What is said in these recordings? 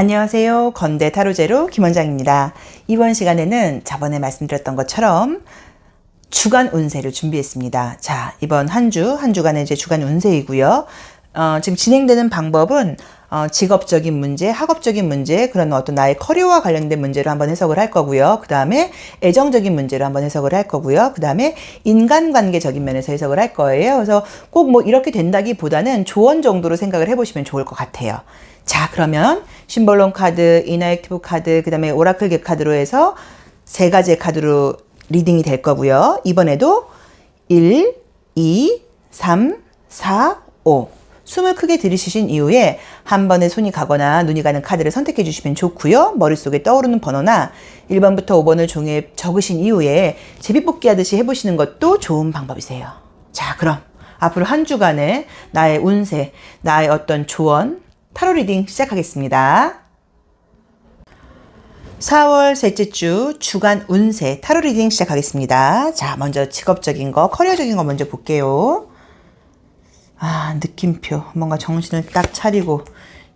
안녕하세요. 건대 타로제로 김원장입니다. 이번 시간에는 저번에 말씀드렸던 것처럼 주간 운세를 준비했습니다. 자, 이번 한 주간의 이제 주간 운세이고요. 지금 진행되는 방법은 직업적인 문제, 학업적인 문제, 그런 어떤 나의 커리어와 관련된 문제로 한번 해석을 할 거고요. 그 다음에 애정적인 문제로 한번 해석을 할 거고요. 그 다음에 인간관계적인 면에서 해석을 할 거예요. 그래서 꼭 뭐 이렇게 된다기보다는 조언 정도로 생각을 해보시면 좋을 것 같아요. 자, 그러면 심볼론 카드, 이너액티브 카드, 그 다음에 오라클 개 카드로 해서 세 가지의 카드로 리딩이 될 거고요. 이번에도 1, 2, 3, 4, 5 숨을 크게 들이쉬신 이후에 한 번에 손이 가거나 눈이 가는 카드를 선택해 주시면 좋고요. 머릿속에 떠오르는 번호나 1번부터 5번을 종이에 적으신 이후에 제비뽑기 하듯이 해보시는 것도 좋은 방법이세요. 자, 그럼 앞으로 한 주간의 나의 운세, 나의 어떤 조언, 타로 리딩 시작하겠습니다. 4월 셋째 주 주간 운세 타로 리딩 시작하겠습니다. 자, 먼저 직업적인 거, 커리어적인 거 먼저 볼게요. 느낌표. 뭔가 정신을 딱 차리고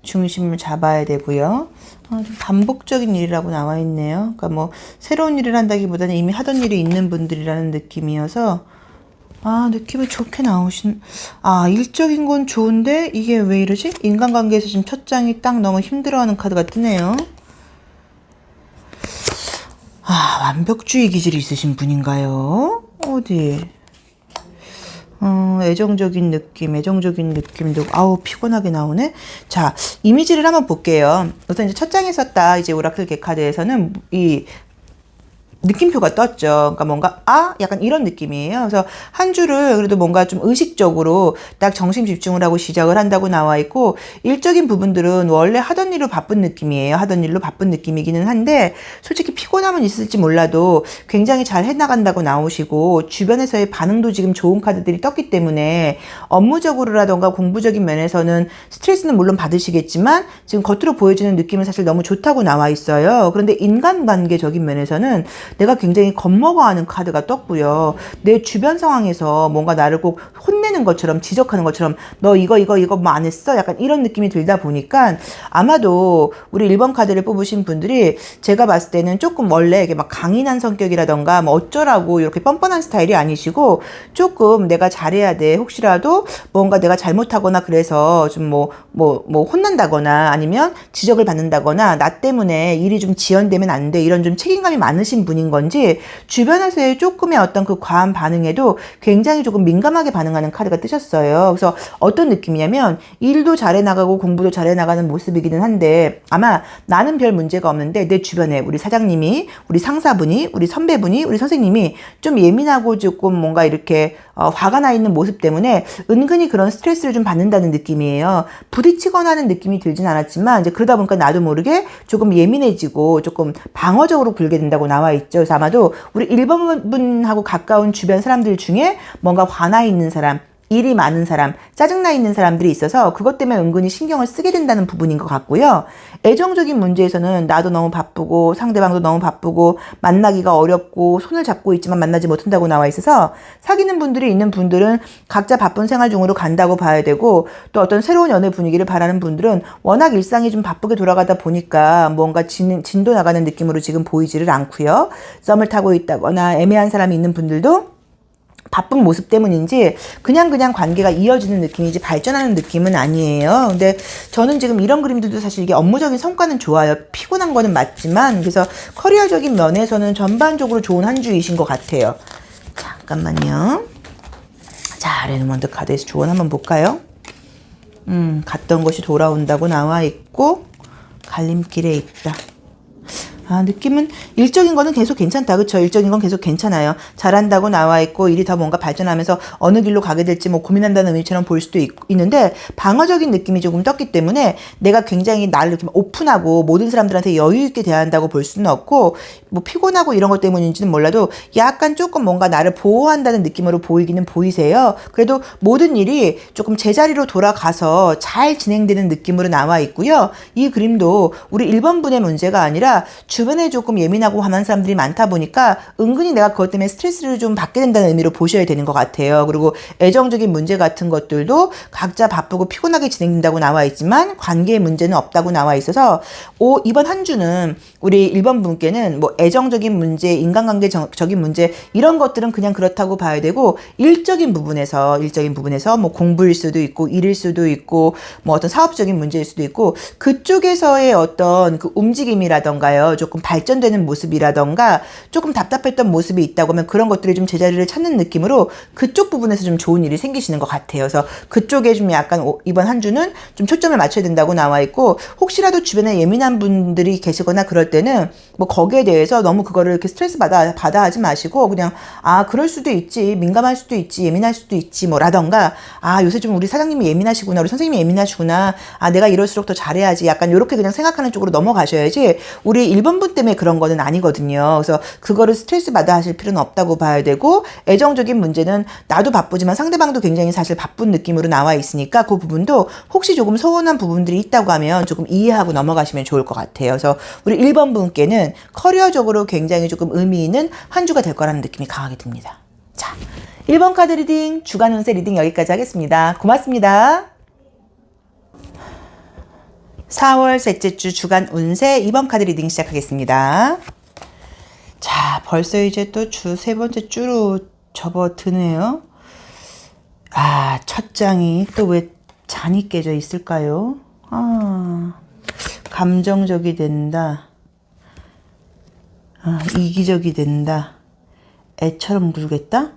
중심을 잡아야 되고요. 좀 반복적인 일이라고 나와 있네요. 그러니까 뭐 새로운 일을 한다기보다는 이미 하던 일이 있는 분들이라는 느낌이어서 느낌이 좋게 나오신, 일적인 건 좋은데, 이게 왜 이러지? 인간관계에서 지금 첫 장이 딱 너무 힘들어하는 카드가 뜨네요. 완벽주의 기질이 있으신 분인가요? 어디? 애정적인 느낌도, 피곤하게 나오네? 자, 이미지를 한번 볼게요. 우선 이제 첫 장에 썼다, 이제 오라클 개 카드에서는 느낌표가 떴죠. 그러니까 뭔가 약간 이런 느낌이에요. 그래서 한 주를 그래도 뭔가 좀 의식적으로 딱 정신 집중을 하고 시작을 한다고 나와 있고, 일적인 부분들은 원래 하던 일로 바쁜 느낌이에요. 하던 일로 바쁜 느낌이기는 한데 솔직히 피곤함은 있을지 몰라도 굉장히 잘 해나간다고 나오시고, 주변에서의 반응도 지금 좋은 카드들이 떴기 때문에 업무적으로라던가 공부적인 면에서는 스트레스는 물론 받으시겠지만 지금 겉으로 보여지는 느낌은 사실 너무 좋다고 나와 있어요. 그런데 인간관계적인 면에서는 내가 굉장히 겁먹어하는 카드가 떴고요. 내 주변 상황에서 뭔가 나를 꼭 혼내는 것처럼, 지적하는 것처럼, 너 이거 뭐 안 했어? 약간 이런 느낌이 들다 보니까 아마도 우리 1번 카드를 뽑으신 분들이 제가 봤을 때는 조금 원래 이게 막 강인한 성격이라던가 뭐 어쩌라고 이렇게 뻔뻔한 스타일이 아니시고, 조금 내가 잘해야 돼, 혹시라도 뭔가 내가 잘못하거나 그래서 좀 혼난다거나 아니면 지적을 받는다거나 나 때문에 일이 좀 지연되면 안 돼, 이런 좀 책임감이 많으신 분인 건지, 주변에서의 조금의 어떤 그 과한 반응에도 굉장히 조금 민감하게 반응하는 카드가 뜨셨어요. 그래서 어떤 느낌이냐면 일도 잘해 나가고 공부도 잘해 나가는 모습이기는 한데, 아마 나는 별 문제가 없는데 내 주변에 우리 사장님이, 우리 상사분이, 우리 선배분이, 우리 선생님이 좀 예민하고 조금 뭔가 이렇게 화가 나 있는 모습 때문에 은근히 그런 스트레스를 좀 받는다는 느낌이에요. 부딪히거나 하는 느낌이 들진 않았지만 이제 그러다 보니까 나도 모르게 조금 예민해지고 조금 방어적으로 굴게 된다고 나와 있죠. 그래서 아마도 우리 1번 분하고 가까운 주변 사람들 중에 뭔가 화나 있는 사람, 일이 많은 사람, 짜증나 있는 사람들이 있어서 그것 때문에 은근히 신경을 쓰게 된다는 부분인 것 같고요. 애정적인 문제에서는 나도 너무 바쁘고 상대방도 너무 바쁘고 만나기가 어렵고 손을 잡고 있지만 만나지 못한다고 나와 있어서 사귀는 분들이 있는 분들은 각자 바쁜 생활 중으로 간다고 봐야 되고, 또 어떤 새로운 연애 분위기를 바라는 분들은 워낙 일상이 좀 바쁘게 돌아가다 보니까 뭔가 진도 나가는 느낌으로 지금 보이지를 않고요. 썸을 타고 있다거나 애매한 사람이 있는 분들도 바쁜 모습 때문인지 그냥 관계가 이어지는 느낌이지 발전하는 느낌은 아니에요. 근데 저는 지금 이런 그림들도 사실 이게 업무적인 성과는 좋아요. 피곤한 거는 맞지만, 그래서 커리어적인 면에서는 전반적으로 좋은 한 주이신 것 같아요. 잠깐만요. 자, 레노먼드 카드에서 조언 한번 볼까요? 갔던 곳이 돌아온다고 나와 있고, 갈림길에 있다. 느낌은 일적인 거는 계속 괜찮다. 그쵸? 일적인 건 계속 괜찮아요. 잘한다고 나와 있고, 일이 더 뭔가 발전하면서 어느 길로 가게 될지 고민한다는 의미처럼 보일 수도 있는데, 방어적인 느낌이 조금 떴기 때문에 내가 굉장히 나를 이렇게 오픈하고 모든 사람들한테 여유 있게 대한다고 볼 수는 없고, 피곤하고 이런 것 때문인지는 몰라도 약간 조금 뭔가 나를 보호한다는 느낌으로 보이기는 보이세요. 그래도 모든 일이 조금 제자리로 돌아가서 잘 진행되는 느낌으로 나와 있고요. 이 그림도 우리 1번 분의 문제가 아니라 주변에 조금 예민하고 화난 사람들이 많다 보니까 은근히 내가 그것 때문에 스트레스를 좀 받게 된다는 의미로 보셔야 되는 것 같아요. 그리고 애정적인 문제 같은 것들도 각자 바쁘고 피곤하게 진행된다고 나와 있지만 관계의 문제는 없다고 나와 있어서 이번 한 주는 우리 1번 분께는 뭐 애정적인 문제, 인간관계적인 문제 이런 것들은 그냥 그렇다고 봐야 되고 일적인 부분에서 뭐 공부일 수도 있고 일일 수도 있고 뭐 어떤 사업적인 문제일 수도 있고 그쪽에서의 어떤 그 움직임이라던가요. 조금 발전되는 모습이라던가 조금 답답했던 모습이 있다고 하면 그런 것들이 좀 제자리를 찾는 느낌으로 그쪽 부분에서 좀 좋은 일이 생기시는 것 같아요. 그래서 그쪽에 좀 약간 이번 한 주는 좀 초점을 맞춰야 된다고 나와 있고 혹시라도 주변에 예민한 분들이 계시거나 그럴 때는 뭐 거기에 대해서 너무 그거를 이렇게 스트레스 받아 하지 마시고 그냥 그럴 수도 있지, 민감할 수도 있지, 예민할 수도 있지 뭐라던가 요새 좀 우리 사장님이 예민하시구나, 우리 선생님이 예민하시구나, 내가 이럴수록 더 잘해야지 약간 이렇게 그냥 생각하는 쪽으로 넘어가셔야지 우리 1번 분 때문에 그런 거는 아니거든요. 그래서 그거를 스트레스 받아 하실 필요는 없다고 봐야 되고 애정적인 문제는 나도 바쁘지만 상대방도 굉장히 사실 바쁜 느낌으로 나와 있으니까 그 부분도 혹시 조금 서운한 부분들이 있다고 하면 조금 이해하고 넘어가시면 좋을 것 같아요. 그래서 우리 1번 분께는 커리어적으로 굉장히 조금 의미 있는 한 주가 될 거라는 느낌이 강하게 듭니다. 자, 1번 카드 리딩, 주간 운세 리딩 여기까지 하겠습니다. 고맙습니다. 4월 셋째 주 주간 운세 2번 카드 리딩 시작하겠습니다. 자, 벌써 이제 또 주 세 번째 주로 접어드네요. 첫 장이 또 왜 잔이 깨져 있을까요? 감정적이 된다. 이기적이 된다. 애처럼 굴겠다?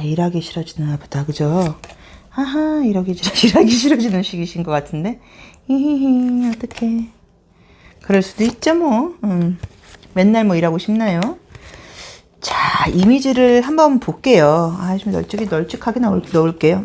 일하기 싫어지나 보다. 그죠? 일하기 싫어지는 시기신 것 같은데? 히히히, 어떡해. 그럴 수도 있죠, 뭐. 맨날 뭐 일하고 싶나요? 자, 이미지를 한번 볼게요. 좀 널찍하게 넣을게요.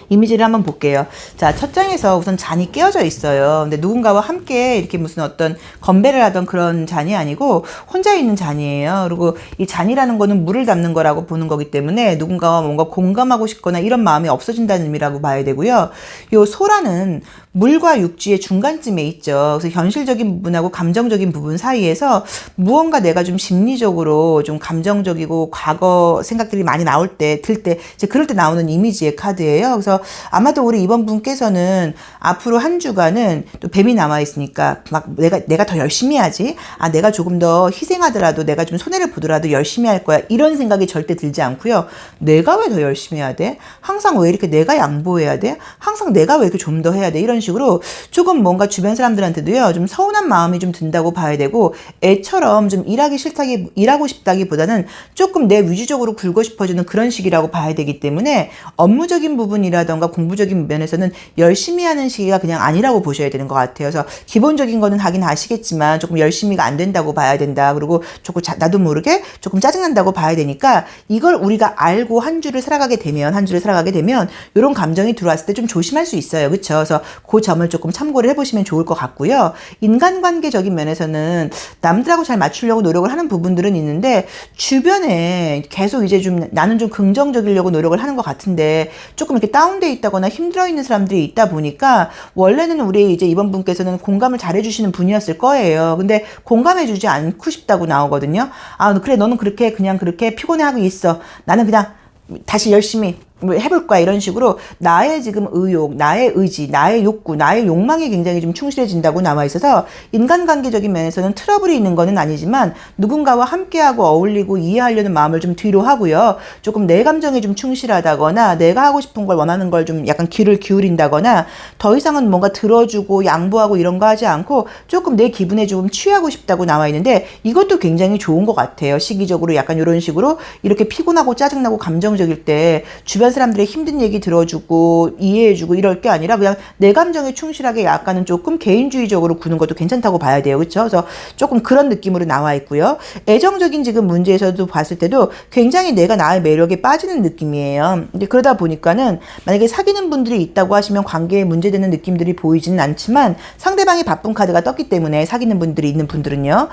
이미지를 한번 볼게요. 자, 첫 장에서 우선 잔이 깨어져 있어요. 근데 누군가와 함께 이렇게 무슨 어떤 건배를 하던 그런 잔이 아니고 혼자 있는 잔이에요. 그리고 이 잔이라는 거는 물을 담는 거라고 보는 거기 때문에 누군가와 뭔가 공감하고 싶거나 이런 마음이 없어진다는 의미라고 봐야 되고요. 요 소라는 물과 육지의 중간쯤에 있죠. 그래서 현실적인 부분하고 감정적인 부분 사이에서 무언가 내가 좀 심리적으로 좀 감정적이고 과거 생각들이 많이 들 때 이제 그럴 때 나오는 이미지의 카드예요. 그래서 아마도 우리 이번 분께서는 앞으로 한 주간은 또 뱀이 남아 있으니까 막 내가 더 열심히 해야지. 내가 조금 더 희생하더라도 내가 좀 손해를 보더라도 열심히 할 거야. 이런 생각이 절대 들지 않고요. 내가 왜 더 열심히 해야 돼? 항상 왜 이렇게 내가 양보해야 돼? 항상 내가 왜 이렇게 좀 더 해야 돼? 이런 식으로 조금 뭔가 주변 사람들한테도요, 좀 서운한 마음이 좀 든다고 봐야 되고, 애처럼 좀 일하고 싶다기보다는 조금 내 위주적으로 굴고 싶어지는 그런 시기라고 봐야 되기 때문에 업무적인 부분이라던가 공부적인 면에서는 열심히 하는 시기가 그냥 아니라고 보셔야 되는 것 같아요. 그래서 기본적인 거는 하긴 하시겠지만 조금 열심히가 안 된다고 봐야 된다. 그리고 조금 나도 모르게 조금 짜증난다고 봐야 되니까 이걸 우리가 알고 한 주를 살아가게 되면 이런 감정이 들어왔을 때 좀 조심할 수 있어요. 그렇죠? 그래서 그 점을 조금 참고를 해보시면 좋을 것 같고요. 인간관계적인 면에서는 남들하고 잘 맞추려고 노력을 하는 부분들은 있는데 주변에 계속 이제 좀 나는 좀 긍정적이려고 노력을 하는 것 같은데 조금 이렇게 다운돼 있다거나 힘들어 있는 사람들이 있다 보니까 원래는 우리 이제 이번 분께서는 공감을 잘해주시는 분이었을 거예요. 근데 공감해주지 않고 싶다고 나오거든요. 그래 너는 그렇게 피곤해하고 있어. 나는 그냥 다시 열심히 해볼 거야. 이런 식으로 나의 지금 의욕, 나의 의지, 나의 욕구, 나의 욕망이 굉장히 좀 충실해진다고 나와 있어서 인간관계적인 면에서는 트러블이 있는 거는 아니지만 누군가와 함께하고 어울리고 이해하려는 마음을 좀 뒤로 하고요. 조금 내 감정에 좀 충실하다거나 내가 하고 싶은 걸 원하는 걸 좀 약간 귀를 기울인다거나 더 이상은 뭔가 들어주고 양보하고 이런 거 하지 않고 조금 내 기분에 좀 취하고 싶다고 나와 있는데 이것도 굉장히 좋은 것 같아요. 시기적으로 약간 이런 식으로 이렇게 피곤하고 짜증나고 감정적일 때 주변 사람들의 힘든 얘기 들어주고 이해해주고 이럴 게 아니라 그냥 내 감정에 충실하게 약간은 조금 개인주의적으로 구는 것도 괜찮다고 봐야 돼요. 그렇죠? 그래서 조금 그런 느낌으로 나와 있고요. 애정적인 지금 문제에서도 봤을 때도 굉장히 내가 나의 매력에 빠지는 느낌이에요. 근데 그러다 보니까는 만약에 사귀는 분들이 있다고 하시면 관계에 문제되는 느낌들이 보이지는 않지만 상대방이 바쁜 카드가 떴기 때문에 사귀는 분들이 있는 분들은요.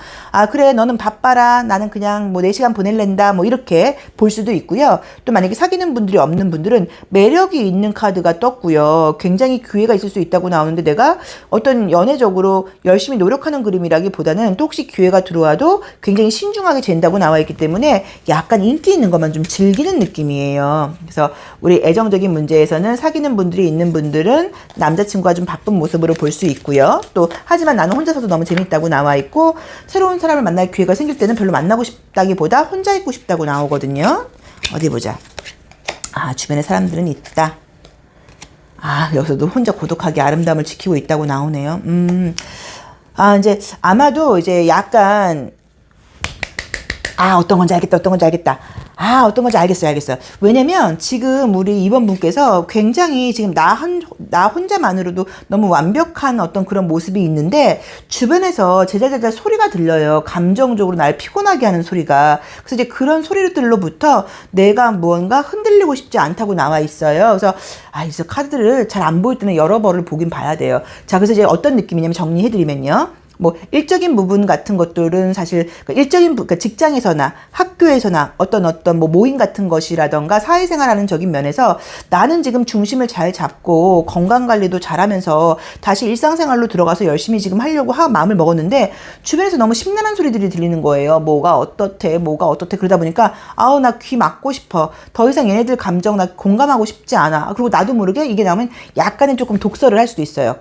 그래 너는 바빠라. 나는 그냥 뭐 4시간 보낼랜다. 뭐 이렇게 볼 수도 있고요. 또 만약에 사귀는 분들이 없는 있는 분들은 매력이 있는 카드가 떴고요. 굉장히 기회가 있을 수 있다고 나오는데 내가 어떤 연애적으로 열심히 노력하는 그림이라기보다는 또 혹시 기회가 들어와도 굉장히 신중하게 잰다고 나와 있기 때문에 약간 인기 있는 것만 좀 즐기는 느낌이에요. 그래서 우리 애정적인 문제에서는 사귀는 분들이 있는 분들은 남자친구가 좀 바쁜 모습으로 볼 수 있고요. 또 하지만 나는 혼자서도 너무 재밌다고 나와 있고 새로운 사람을 만날 기회가 생길 때는 별로 만나고 싶다기보다 혼자 있고 싶다고 나오거든요. 어디 보자. 아, 주변에 사람들은 있다. 아, 여기서도 혼자 고독하게 아름다움을 지키고 있다고 나오네요. 아, 이제 아마도 이제 약간 어떤 건지 알겠다, 어떤 건지 알겠다. 어떤 건지 알겠어요. 왜냐면 지금 우리 이번 분께서 굉장히 지금 나 혼자만으로도 너무 완벽한 어떤 그런 모습이 있는데 주변에서 제잘제잘 소리가 들려요. 감정적으로 날 피곤하게 하는 소리가. 그래서 이제 그런 소리들로부터 내가 무언가 흔들리고 싶지 않다고 나와 있어요. 그래서 이제 카드를 잘 안 보일 때는 여러 번을 보긴 봐야 돼요. 자, 그래서 이제 어떤 느낌이냐면 정리해드리면요. 뭐 일적인 부분 같은 것들은 사실 그러니까 직장에서나 학교에서나 어떤 뭐 모임 같은 것이라던가 사회생활하는 적인 면에서 나는 지금 중심을 잘 잡고 건강관리도 잘하면서 다시 일상생활로 들어가서 열심히 지금 하려고 마음을 먹었는데 주변에서 너무 심란한 소리들이 들리는 거예요. 뭐가 어떻대 그러다 보니까 나 귀 막고 싶어. 더 이상 얘네들 감정 나 공감하고 싶지 않아. 그리고 나도 모르게 이게 나오면 약간은 조금 독설을 할 수도 있어요.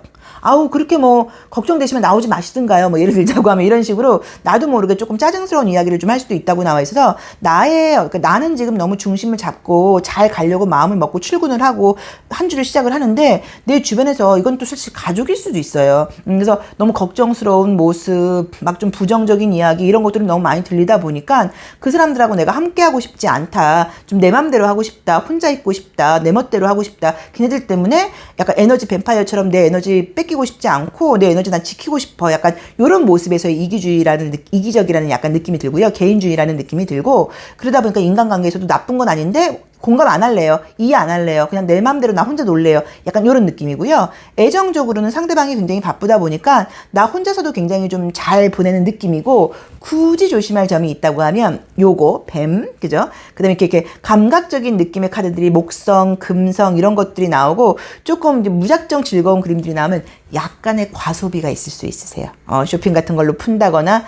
그렇게 뭐 걱정되시면 나오지 마시든가요. 뭐 예를 들자고 하면 이런 식으로 나도 모르게 조금 짜증스러운 이야기를 좀 할 수도 있다고 나와 있어서 그러니까 나는 지금 너무 중심을 잡고 잘 가려고 마음을 먹고 출근을 하고 한 주를 시작을 하는데 내 주변에서 이건 또 사실 가족일 수도 있어요. 그래서 너무 걱정스러운 모습, 막 좀 부정적인 이야기 이런 것들이 너무 많이 들리다 보니까 그 사람들하고 내가 함께하고 싶지 않다. 좀 내 맘대로 하고 싶다. 혼자 있고 싶다. 내 멋대로 하고 싶다. 걔네들 때문에 약간 에너지 뱀파이어처럼 내 에너지 뺏기고 싶지 않고 내 에너지 난 지키고 싶어. 약간 이런 모습에서 이기적이라는 약간 느낌이 들고요. 개인주의라는 느낌이 들고 그러다 보니까 인간관계에서도 나쁜 건 아닌데 공감 안 할래요. 이해 안 할래요. 그냥 내 맘대로 나 혼자 놀래요. 약간 이런 느낌이고요. 애정적으로는 상대방이 굉장히 바쁘다 보니까 나 혼자서도 굉장히 좀 잘 보내는 느낌이고 굳이 조심할 점이 있다고 하면 요거 뱀 그죠? 그다음에 이렇게 감각적인 느낌의 카드들이 목성, 금성 이런 것들이 나오고 조금 이제 무작정 즐거운 그림들이 나오면 약간의 과소비가 있을 수 있으세요. 쇼핑 같은 걸로 푼다거나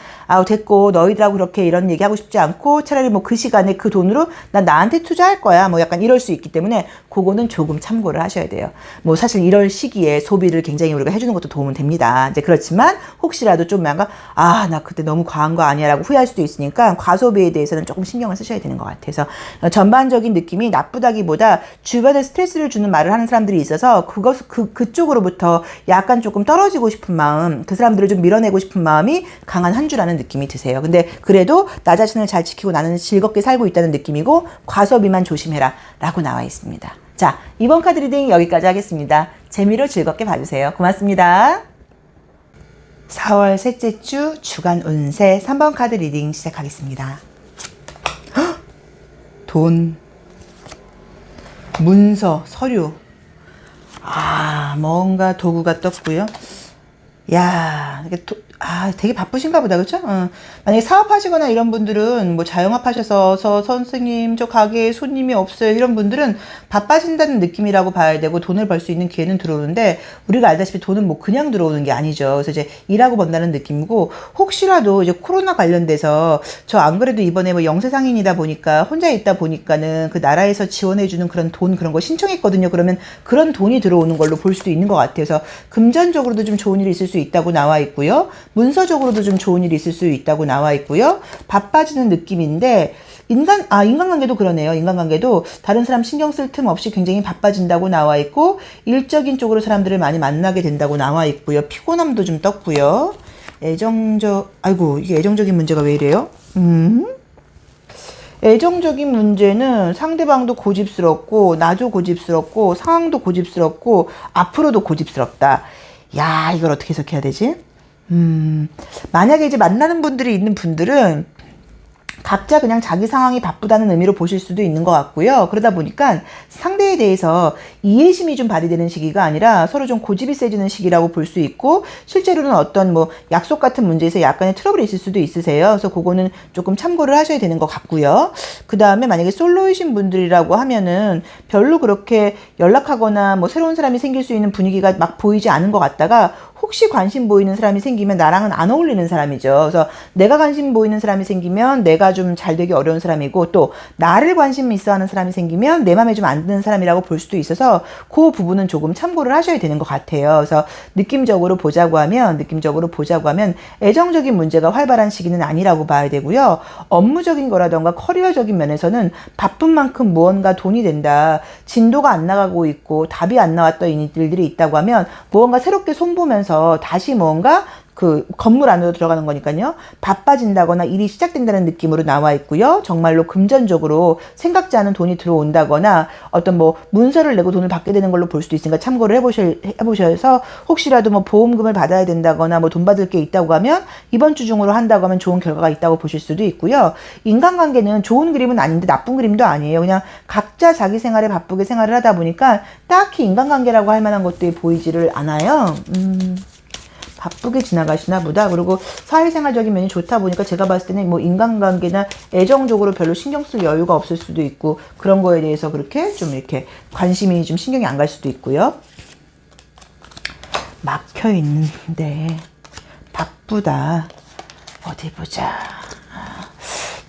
됐고 너희들하고 그렇게 이런 얘기하고 싶지 않고 차라리 뭐 그 시간에 그 돈으로 난 나한테 투자할 거야. 뭐 약간 이럴 수 있기 때문에 그거는 조금 참고를 하셔야 돼요. 뭐 사실 이럴 시기에 소비를 굉장히 우리가 해주는 것도 도움은 됩니다. 이제 그렇지만 혹시라도 좀 약간 나 그때 너무 과한 거 아니야 라고 후회할 수도 있으니까 과소비에 대해서는 조금 신경을 쓰셔야 되는 것 같아서 전반적인 느낌이 나쁘다기보다 주변에 스트레스를 주는 말을 하는 사람들이 있어서 그쪽으로부터 약간 조금 떨어지고 싶은 마음, 그 사람들을 좀 밀어내고 싶은 마음이 강한 한 주라는 느낌이 드세요. 근데 그래도 나 자신을 잘 지키고 나는 즐겁게 살고 있다는 느낌이고 과소비만 조심해라 라고 나와 있습니다. 자, 이번 카드 리딩 여기까지 하겠습니다. 재미로 즐겁게 봐주세요. 고맙습니다. 4월 셋째 주 주간 운세 3번 카드 리딩 시작하겠습니다. 돈, 문서, 서류. 뭔가 도구가 떴고요. 이게 되게 바쁘신가 보다, 그쵸? 만약에 사업하시거나 이런 분들은 뭐 자영업하셔서 선생님 저 가게에 손님이 없어요 이런 분들은 바빠진다는 느낌이라고 봐야 되고 돈을 벌 수 있는 기회는 들어오는데 우리가 알다시피 돈은 뭐 그냥 들어오는 게 아니죠. 그래서 이제 일하고 번다는 느낌이고 혹시라도 이제 코로나 관련돼서 저 안 그래도 이번에 뭐 영세상인이다 보니까 혼자 있다 보니까는 그 나라에서 지원해주는 그런 돈 그런 거 신청했거든요. 그러면 그런 돈이 들어오는 걸로 볼 수도 있는 것 같아서 금전적으로도 좀 좋은 일이 있을 수 있다고 나와 있고요. 문서적으로도 좀 좋은 일이 있을 수 있다고 나와 있고요. 바빠지는 느낌인데 인간관계도 그러네요. 인간관계도 다른 사람 신경 쓸 틈 없이 굉장히 바빠진다고 나와 있고 일적인 쪽으로 사람들을 많이 만나게 된다고 나와 있고요. 피곤함도 좀 떴고요. 이게 애정적인 문제가 왜 이래요? 애정적인 문제는 상대방도 고집스럽고 나도 고집스럽고 상황도 고집스럽고 앞으로도 고집스럽다. 이걸 어떻게 해석해야 되지? 만약에 이제 만나는 분들이 있는 분들은 각자 그냥 자기 상황이 바쁘다는 의미로 보실 수도 있는 것 같고요. 그러다 보니까 상대에 대해서 이해심이 좀 발휘되는 시기가 아니라 서로 좀 고집이 세지는 시기라고 볼 수 있고, 실제로는 어떤 뭐 약속 같은 문제에서 약간의 트러블이 있을 수도 있으세요. 그래서 그거는 조금 참고를 하셔야 되는 것 같고요. 그 다음에 만약에 솔로이신 분들이라고 하면은 별로 그렇게 연락하거나 뭐 새로운 사람이 생길 수 있는 분위기가 막 보이지 않은 것 같다가, 혹시 관심 보이는 사람이 생기면 나랑은 안 어울리는 사람이죠. 그래서 내가 관심 보이는 사람이 생기면 내가 좀 잘 되기 어려운 사람이고, 또 나를 관심 있어 하는 사람이 생기면 내 맘에 좀 안 드는 사람이라고 볼 수도 있어서 그 부분은 조금 참고를 하셔야 되는 것 같아요. 그래서 느낌적으로 보자고 하면 애정적인 문제가 활발한 시기는 아니라고 봐야 되고요. 업무적인 거라던가 커리어적인 면에서는 바쁜 만큼 무언가 돈이 된다, 진도가 안 나가고 있고 답이 안 나왔던 일들이 있다고 하면 무언가 새롭게 손보면서 다시 뭔가 그 건물 안으로 들어가는 거니까요. 바빠진다거나 일이 시작된다는 느낌으로 나와 있고요. 정말로 금전적으로 생각지 않은 돈이 들어온다거나 어떤 뭐 문서를 내고 돈을 받게 되는 걸로 볼 수도 있으니까 참고를 해보셔서, 혹시라도 뭐 보험금을 받아야 된다거나 뭐 돈 받을 게 있다고 하면 이번 주 중으로 한다고 하면 좋은 결과가 있다고 보실 수도 있고요. 인간관계는 좋은 그림은 아닌데 나쁜 그림도 아니에요. 그냥 각자 자기 생활에 바쁘게 생활을 하다 보니까 딱히 인간관계라고 할 만한 것들이 보이지를 않아요. 바쁘게 지나가시나 보다. 그리고 사회생활적인 면이 좋다 보니까 제가 봤을 때는 뭐 인간관계나 애정적으로 별로 신경 쓸 여유가 없을 수도 있고, 그런 거에 대해서 그렇게 좀 이렇게 관심이 좀 신경이 안 갈 수도 있고요. 막혀 있는데 바쁘다. 어디 보자.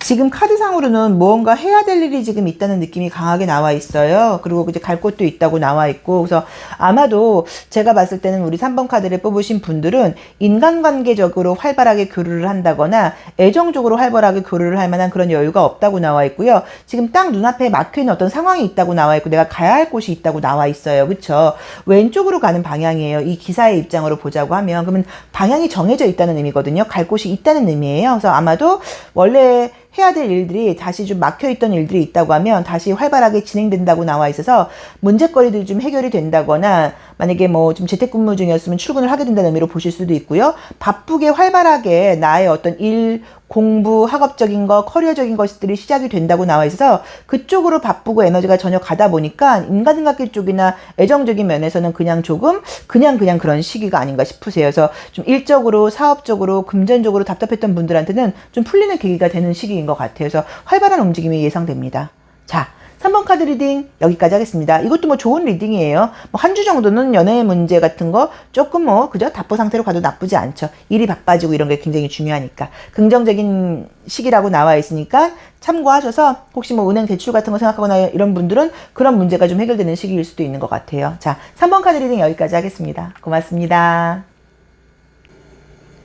지금 카드상으로는 무언가 해야 될 일이 지금 있다는 느낌이 강하게 나와 있어요. 그리고 이제 갈 곳도 있다고 나와 있고, 그래서 아마도 제가 봤을 때는 우리 3번 카드를 뽑으신 분들은 인간관계적으로 활발하게 교류를 한다거나 애정적으로 활발하게 교류를 할 만한 그런 여유가 없다고 나와 있고요. 지금 딱 눈앞에 막혀있는 어떤 상황이 있다고 나와 있고, 내가 가야 할 곳이 있다고 나와 있어요. 그쵸? 왼쪽으로 가는 방향이에요. 이 기사의 입장으로 보자고 하면, 그러면 방향이 정해져 있다는 의미거든요. 갈 곳이 있다는 의미예요. 그래서 아마도 원래 해야 될 일들이 다시 좀 막혀있던 일들이 있다고 하면 다시 활발하게 진행된다고 나와 있어서 문제거리들이 좀 해결이 된다거나, 만약에 뭐 좀 재택근무 중이었으면 출근을 하게 된다는 의미로 보실 수도 있고요. 바쁘게 활발하게 나의 어떤 일, 공부, 학업적인 거, 커리어적인 것들이 시작이 된다고 나와 있어서 그쪽으로 바쁘고 에너지가 전혀 가다 보니까 인간관계 쪽이나 애정적인 면에서는 그냥 조금 그냥 그런 시기가 아닌가 싶으세요. 그래서 좀 일적으로, 사업적으로, 금전적으로 답답했던 분들한테는 좀 풀리는 계기가 되는 시기인 것 같아요. 그래서 활발한 움직임이 예상됩니다. 자, 3번 카드 리딩 여기까지 하겠습니다. 이것도 뭐 좋은 리딩이에요. 뭐 한 주 정도는 연애 문제 같은 거 조금 뭐 그죠? 답보 상태로 가도 나쁘지 않죠. 일이 바빠지고 이런 게 굉장히 중요하니까. 긍정적인 시기라고 나와 있으니까 참고하셔서, 혹시 뭐 은행 대출 같은 거 생각하거나 이런 분들은 그런 문제가 좀 해결되는 시기일 수도 있는 것 같아요. 자, 3번 카드 리딩 여기까지 하겠습니다. 고맙습니다.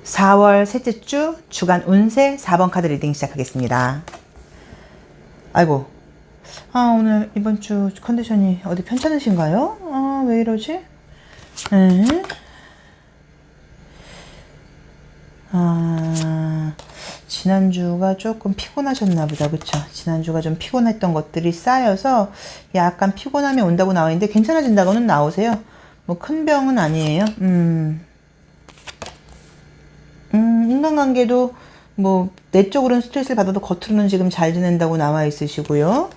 4월 셋째 주 주간 운세 4번 카드 리딩 시작하겠습니다. 아이고, 오늘 이번 주 컨디션이 어디 편찮으신가요? 왜 이러지? 지난주가 조금 피곤하셨나 보다. 그쵸? 지난주가 좀 피곤했던 것들이 쌓여서 약간 피곤함이 온다고 나와 있는데 괜찮아진다고는 나오세요. 뭐 큰 병은 아니에요. 인간관계도 뭐 내적으로는 스트레스를 받아도 겉으로는 지금 잘 지낸다고 나와 있으시고요.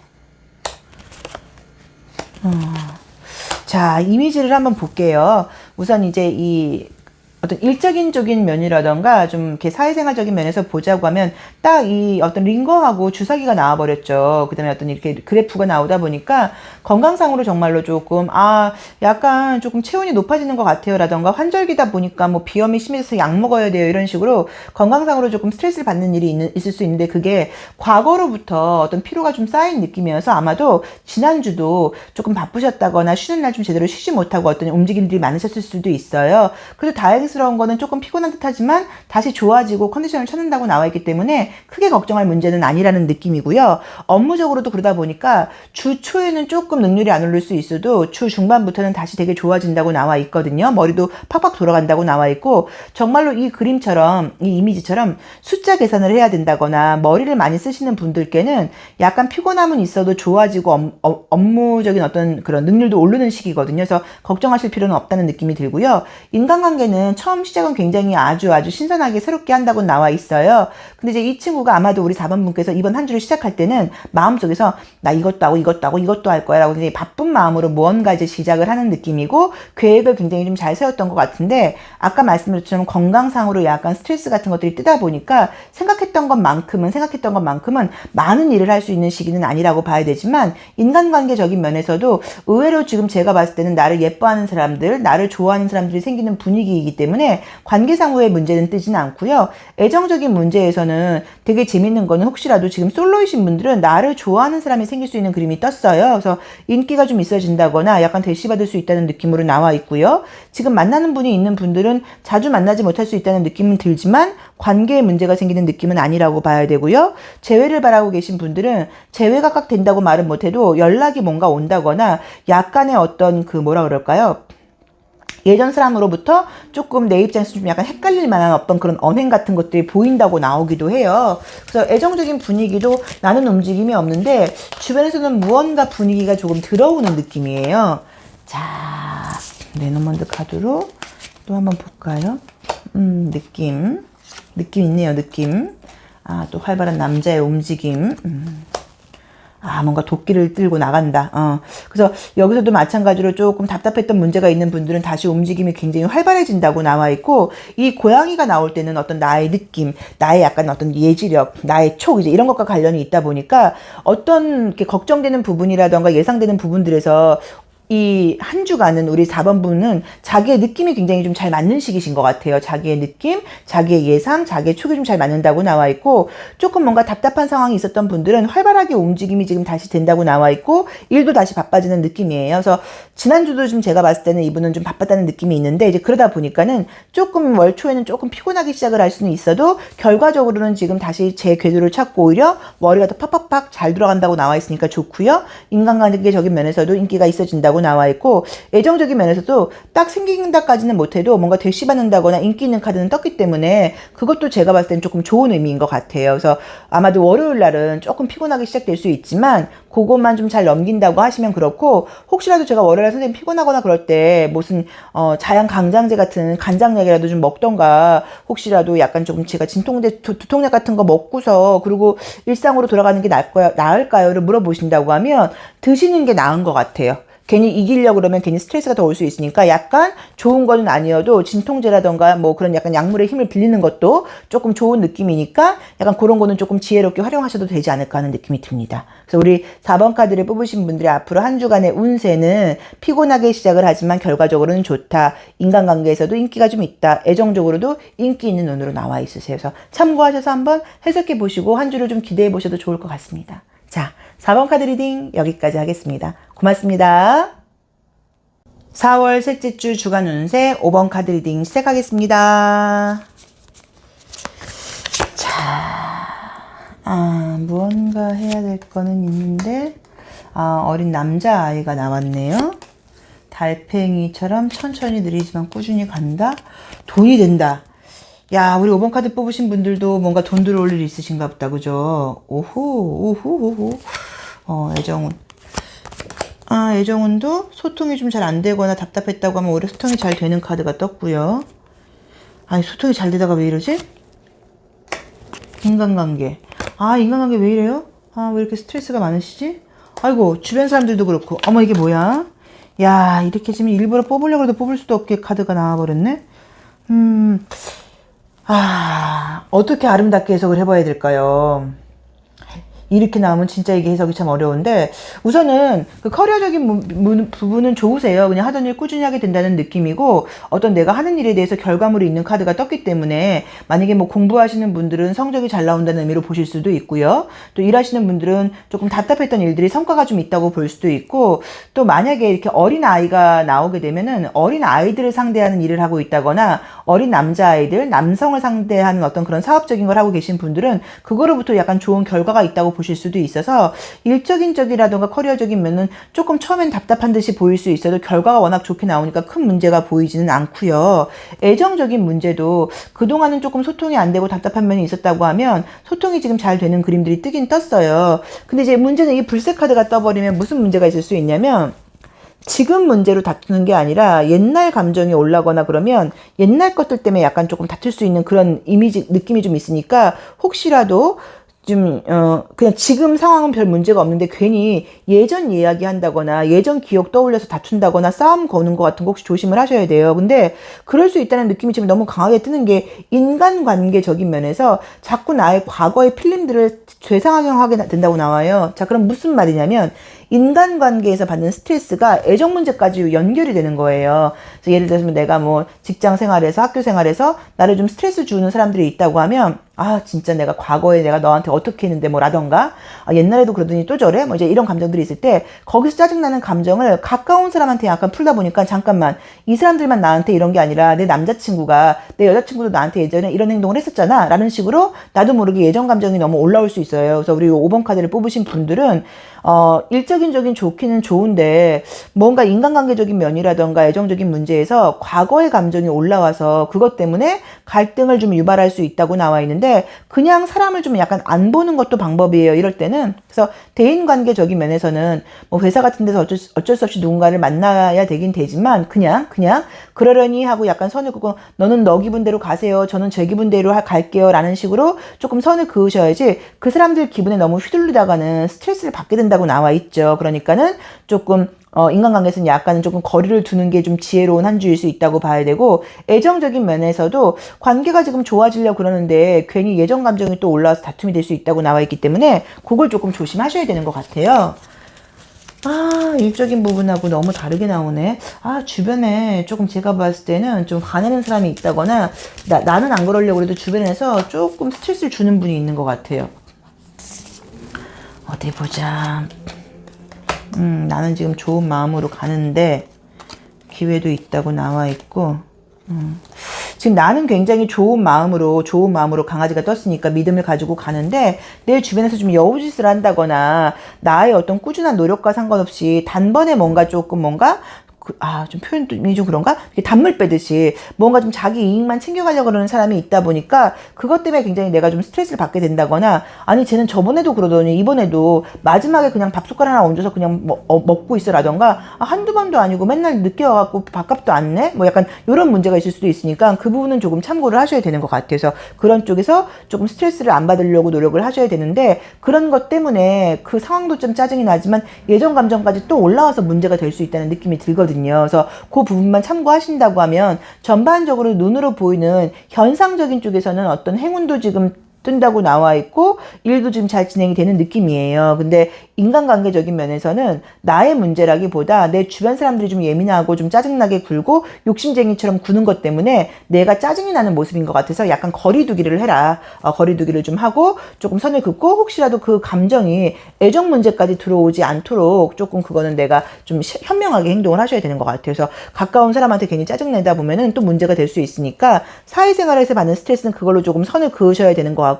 자, 이미지를 한번 볼게요. 우선 이제 이 어떤 일적인 쪽인 면이라던가 좀 이렇게 사회생활적인 면에서 보자고 하면 딱 이 어떤 링거하고 주사기가 나와버렸죠. 그 다음에 어떤 이렇게 그래프가 나오다 보니까 건강상으로 정말로 조금 약간 조금 체온이 높아지는 것 같아요 라던가, 환절기다 보니까 뭐 비염이 심해서 약 먹어야 돼요 이런 식으로 건강상으로 조금 스트레스를 받는 일이 있을 수 있는데, 그게 과거로부터 어떤 피로가 좀 쌓인 느낌이어서 아마도 지난주도 조금 바쁘셨다거나 쉬는 날 좀 제대로 쉬지 못하고 어떤 움직임들이 많으셨을 수도 있어요. 그래도 다행스러운 거는 조금 피곤한 듯 하지만 다시 좋아지고 컨디션을 찾는다고 나와 있기 때문에 크게 걱정할 문제는 아니라는 느낌이고요. 업무적으로도 그러다 보니까 주 초에는 조금 능률이 안 오를 수 있어도 주 중반부터는 다시 되게 좋아진다고 나와 있거든요. 머리도 팍팍 돌아간다고 나와 있고, 정말로 이 그림처럼, 이 이미지처럼 숫자 계산을 해야 된다거나 머리를 많이 쓰시는 분들께는 약간 피곤함은 있어도 좋아지고 업무적인 어떤 그런 능률도 오르는 시기거든요. 그래서 걱정하실 필요는 없다는 느낌이 들고요. 인간관계는 처음 시작은 굉장히 아주 신선하게 새롭게 한다고 나와 있어요. 근데 이제 이 친구가 아마도 우리 4번 분께서 이번 한 주를 시작할 때는 마음속에서 나 이것도 하고 이것도 하고 이것도 할 거야 라고 굉장히 바쁜 마음으로 무언가 이제 시작을 하는 느낌이고, 계획을 굉장히 좀 잘 세웠던 것 같은데, 아까 말씀드린 것처럼 건강상으로 약간 스트레스 같은 것들이 뜨다 보니까 생각했던 것만큼은 많은 일을 할 수 있는 시기는 아니라고 봐야 되지만, 인간관계적인 면에서도 의외로 지금 제가 봤을 때는 나를 예뻐하는 사람들, 나를 좋아하는 사람들이 생기는 분위기이기 때문에 관계상으로의 문제는 뜨지는 않고요. 애정적인 문제에서는 되게 재밌는 거는, 혹시라도 지금 솔로이신 분들은 나를 좋아하는 사람이 생길 수 있는 그림이 떴어요. 그래서 인기가 좀 있어진다거나 약간 대시받을 수 있다는 느낌으로 나와 있고요. 지금 만나는 분이 있는 분들은 자주 만나지 못할 수 있다는 느낌은 들지만 관계에 문제가 생기는 느낌은 아니라고 봐야 되고요. 재회를 바라고 계신 분들은 재회가 각 된다고 말은 못해도 연락이 뭔가 온다거나 약간의 어떤 그 뭐라 그럴까요? 예전 사람으로부터 조금 내 입장에서 좀 약간 헷갈릴 만한 어떤 그런 언행 같은 것들이 보인다고 나오기도 해요. 그래서 애정적인 분위기도 나는 움직임이 없는데 주변에서는 무언가 분위기가 조금 들어오는 느낌이에요. 자, 레노먼드 카드로 또 한번 볼까요? 느낌 있네요. 느낌. 또 활발한 남자의 움직임. 뭔가 도끼를 들고 나간다. 그래서 여기서도 마찬가지로 조금 답답했던 문제가 있는 분들은 다시 움직임이 굉장히 활발해진다고 나와 있고, 이 고양이가 나올 때는 어떤 나의 느낌, 나의 약간 어떤 예지력, 나의 촉, 이제 이런 것과 관련이 있다 보니까 어떤 이렇게 걱정되는 부분이라던가 예상되는 부분들에서 이 한 주간은 우리 4번 분은 자기의 느낌이 굉장히 좀 잘 맞는 시기신 것 같아요. 자기의 느낌, 자기의 예상, 자기의 촉이 좀 잘 맞는다고 나와 있고, 조금 뭔가 답답한 상황이 있었던 분들은 활발하게 움직임이 지금 다시 된다고 나와 있고, 일도 다시 바빠지는 느낌이에요. 그래서 지난주도 좀 제가 봤을 때는 이분은 좀 바빴다는 느낌이 있는데, 이제 그러다 보니까는 조금 월 초에는 조금 피곤하게 시작을 할 수는 있어도 결과적으로는 지금 다시 제 궤도를 찾고 오히려 머리가 더 팍팍팍 잘 돌아간다고 나와 있으니까 좋고요. 인간관계적인 면에서도 인기가 있어진다고 나와 있고, 애정적인 면에서도 딱 생긴다까지는 못해도 뭔가 대시받는다거나 인기 있는 카드는 떴기 때문에 그것도 제가 봤을 땐 조금 좋은 의미인 것 같아요. 그래서 아마도 월요일 날은 조금 피곤하게 시작될 수 있지만 그것만 좀 잘 넘긴다고 하시면 그렇고, 혹시라도 제가 월요일에 선생님 피곤하거나 그럴 때 무슨 자양 강장제 같은 간장약이라도 좀 먹던가, 혹시라도 약간 조금 제가 진통제 두통약 같은 거 먹고서 그리고 일상으로 돌아가는 게 나을까요를 물어보신다고 하면 드시는 게 나은 것 같아요. 괜히 이기려고 그러면 괜히 스트레스가 더 올 수 있으니까 약간 좋은 거는 아니어도 진통제라던가 뭐 그런 약간 약물의 힘을 빌리는 것도 조금 좋은 느낌이니까 약간 그런 거는 조금 지혜롭게 활용하셔도 되지 않을까 하는 느낌이 듭니다. 그래서 우리 4번 카드를 뽑으신 분들이 앞으로 한 주간의 운세는 피곤하게 시작을 하지만 결과적으로는 좋다. 인간관계에서도 인기가 좀 있다. 애정적으로도 인기 있는 운으로 나와 있으세요. 그래서 참고하셔서 한번 해석해 보시고 한 주를 좀 기대해 보셔도 좋을 것 같습니다. 자, 4번 카드 리딩 여기까지 하겠습니다. 고맙습니다. 4월 셋째 주 주간 운세 5번 카드 리딩 시작하겠습니다. 자, 무언가 해야 될 거는 있는데, 어린 남자아이가 나왔네요. 달팽이처럼 천천히 느리지만 꾸준히 간다. 돈이 된다. 야, 우리 5번 카드 뽑으신 분들도 뭔가 돈 들어올 일이 있으신가 보다, 그죠? 오호. 애정운. 애정운도 소통이 좀 잘 안 되거나 답답했다고 하면 오히려 소통이 잘 되는 카드가 떴고요. 아니, 소통이 잘 되다가 왜 이러지? 인간관계. 인간관계 왜 이래요? 왜 이렇게 스트레스가 많으시지? 아이고, 주변 사람들도 그렇고. 어머, 이게 뭐야? 야, 이렇게 지금 일부러 뽑으려고 해도 뽑을 수도 없게 카드가 나와버렸네? 어떻게 아름답게 해석을 해봐야 될까요? 이렇게 나오면 진짜 이게 해석이 참 어려운데, 우선은 그 커리어적인 부분은 좋으세요. 그냥 하던 일 꾸준히 하게 된다는 느낌이고, 어떤 내가 하는 일에 대해서 결과물이 있는 카드가 떴기 때문에 만약에 뭐 공부하시는 분들은 성적이 잘 나온다는 의미로 보실 수도 있고요. 또 일하시는 분들은 조금 답답했던 일들이 성과가 좀 있다고 볼 수도 있고, 또 만약에 이렇게 어린 아이가 나오게 되면은 어린 아이들을 상대하는 일을 하고 있다거나 어린 남자아이들, 남성을 상대하는 어떤 그런 사업적인 걸 하고 계신 분들은 그거로부터 약간 좋은 결과가 있다고 보실 수도 있어서, 일적인 쪽이라던가 커리어적인 면은 조금 처음엔 답답한 듯이 보일 수 있어도 결과가 워낙 좋게 나오니까 큰 문제가 보이지는 않고요. 애정적인 문제도 그동안은 조금 소통이 안 되고 답답한 면이 있었다고 하면 소통이 지금 잘 되는 그림들이 뜨긴 떴어요. 근데 이제 문제는 이 불새 카드가 떠버리면 무슨 문제가 있을 수 있냐면, 지금 문제로 다투는 게 아니라 옛날 감정이 올라거나 그러면 옛날 것들 때문에 약간 조금 다툴 수 있는 그런 이미지, 느낌이 좀 있으니까 혹시라도 좀, 그냥 지금 상황은 별 문제가 없는데 괜히 예전 이야기 한다거나 예전 기억 떠올려서 다툰다거나 싸움 거는 것 같은 거 혹시 조심을 하셔야 돼요. 근데 그럴 수 있다는 느낌이 지금 너무 강하게 뜨는 게 인간관계적인 면에서 자꾸 나의 과거의 필름들을 되상황하게 된다고 나와요. 자, 그럼 무슨 말이냐면 인간관계에서 받는 스트레스가 애정 문제까지 연결이 되는 거예요. 그래서 예를 들어서 내가 뭐 직장 생활에서 학교 생활에서 나를 좀 스트레스 주는 사람들이 있다고 하면 아 진짜 내가 과거에 내가 너한테 어떻게 했는데 뭐 라던가 옛날에도 그러더니 또 저래 뭐 이제 이런 감정들이 있을 때 거기서 짜증나는 감정을 가까운 사람한테 약간 풀다 보니까 잠깐만 이 사람들만 나한테 이런 게 아니라 내 남자친구가 내 여자친구도 나한테 예전에 이런 행동을 했었잖아 라는 식으로 나도 모르게 예전 감정이 너무 올라올 수 있어요. 그래서 우리 5번 카드를 뽑으신 분들은 일적인 좋기는 좋은데 뭔가 인간관계적인 면이라던가 애정적인 문제에서 과거의 감정이 올라와서 그것 때문에 갈등을 좀 유발할 수 있다고 나와 있는데 그냥 사람을 좀 약간 안 보는 것도 방법이에요. 이럴 때는. 그래서 대인관계적인 면에서는 뭐 회사 같은 데서 어쩔 수 없이 누군가를 만나야 되긴 되지만 그냥 그러려니 하고 약간 선을 긋고 너는 너 기분대로 가세요. 저는 제 기분대로 갈게요. 라는 식으로 조금 선을 그으셔야지 그 사람들 기분에 너무 휘둘리다가는 스트레스를 받게 된다고 나와 있죠. 그러니까는 조금 인간관계에서는 약간은 조금 거리를 두는 게 좀 지혜로운 한 주일 수 있다고 봐야 되고 애정적인 면에서도 관계가 지금 좋아지려고 그러는데 괜히 예전 감정이 또 올라와서 다툼이 될 수 있다고 나와 있기 때문에 그걸 조금 조심하셔야 되는 것 같아요. 일적인 부분하고 너무 다르게 나오네. 주변에 조금 제가 봤을 때는 좀 화내는 사람이 있다거나 나는 안 그러려고 해도 주변에서 조금 스트레스를 주는 분이 있는 것 같아요. 어디 보자. 나는 지금 좋은 마음으로 가는데 기회도 있다고 나와 있고 지금 나는 굉장히 좋은 마음으로 강아지가 떴으니까 믿음을 가지고 가는데 내 주변에서 좀 여우짓을 한다거나 나의 어떤 꾸준한 노력과 상관없이 단번에 좀 표현이 좀 그런가? 단물 빼듯이 뭔가 좀 자기 이익만 챙겨가려고 그러는 사람이 있다 보니까 그것 때문에 굉장히 내가 좀 스트레스를 받게 된다거나 아니 쟤는 저번에도 그러더니 이번에도 마지막에 그냥 밥숟갈 하나 얹어서 그냥 먹고 있어라던가 한두 번도 아니고 맨날 늦게 와갖고 밥값도 안 내? 뭐 약간 이런 문제가 있을 수도 있으니까 그 부분은 조금 참고를 하셔야 되는 것 같아서 그런 쪽에서 조금 스트레스를 안 받으려고 노력을 하셔야 되는데 그런 것 때문에 그 상황도 좀 짜증이 나지만 예전 감정까지 또 올라와서 문제가 될 수 있다는 느낌이 들거든요. 그래서 그 부분만 참고하신다고 하면 전반적으로 눈으로 보이는 현상적인 쪽에서는 어떤 행운도 지금 뜬다고 나와 있고 일도 지금 잘 진행이 되는 느낌이에요. 근데 인간관계적인 면에서는 나의 문제라기보다 내 주변 사람들이 좀 예민하고 좀 짜증나게 굴고 욕심쟁이처럼 구는 것 때문에 내가 짜증이 나는 모습인 것 같아서 약간 거리두기를 해라. 거리두기를 좀 하고 조금 선을 긋고 혹시라도 그 감정이 애정 문제까지 들어오지 않도록 조금 그거는 내가 좀 현명하게 행동을 하셔야 되는 것 같아요. 그래서 가까운 사람한테 괜히 짜증내다 보면은 또 문제가 될 수 있으니까 사회생활에서 받는 스트레스는 그걸로 조금 선을 그으셔야 되는 것 같고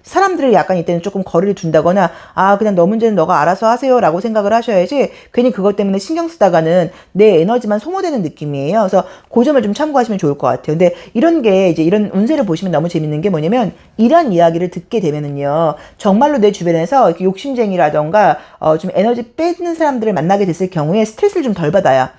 사람들을 약간 이때는 조금 거리를 둔다거나 그냥 너 문제는 너가 알아서 하세요 라고 생각을 하셔야지 괜히 그것 때문에 신경 쓰다가는 내 에너지만 소모되는 느낌이에요. 그래서 그 점을 좀 참고하시면 좋을 것 같아요. 근데 이런 게 이제 이런 운세를 보시면 너무 재밌는 게 뭐냐면 이런 이야기를 듣게 되면은요 정말로 내 주변에서 이렇게 욕심쟁이라던가 좀 에너지 뺏는 사람들을 만나게 됐을 경우에 스트레스를 좀 덜 받아요.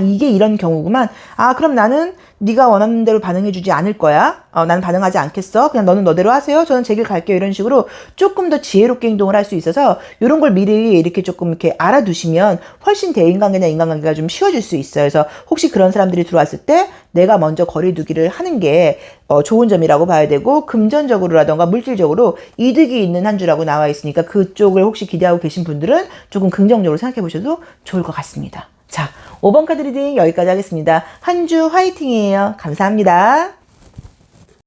이게 이런 경우구만. 그럼 나는 네가 원하는 대로 반응해주지 않을 거야. 나는 반응하지 않겠어. 그냥 너는 너대로 하세요. 저는 제 길 갈게요. 이런 식으로 조금 더 지혜롭게 행동을 할 수 있어서 이런 걸 미리 이렇게 조금 이렇게 알아두시면 훨씬 대인관계나 인간관계가 좀 쉬워질 수 있어요. 그래서 혹시 그런 사람들이 들어왔을 때 내가 먼저 거리두기를 하는 게 좋은 점이라고 봐야 되고 금전적으로라던가 물질적으로 이득이 있는 한 주라고 나와 있으니까 그쪽을 혹시 기대하고 계신 분들은 조금 긍정적으로 생각해 보셔도 좋을 것 같습니다. 자, 5번 카드 리딩 여기까지 하겠습니다. 한 주 화이팅이에요. 감사합니다.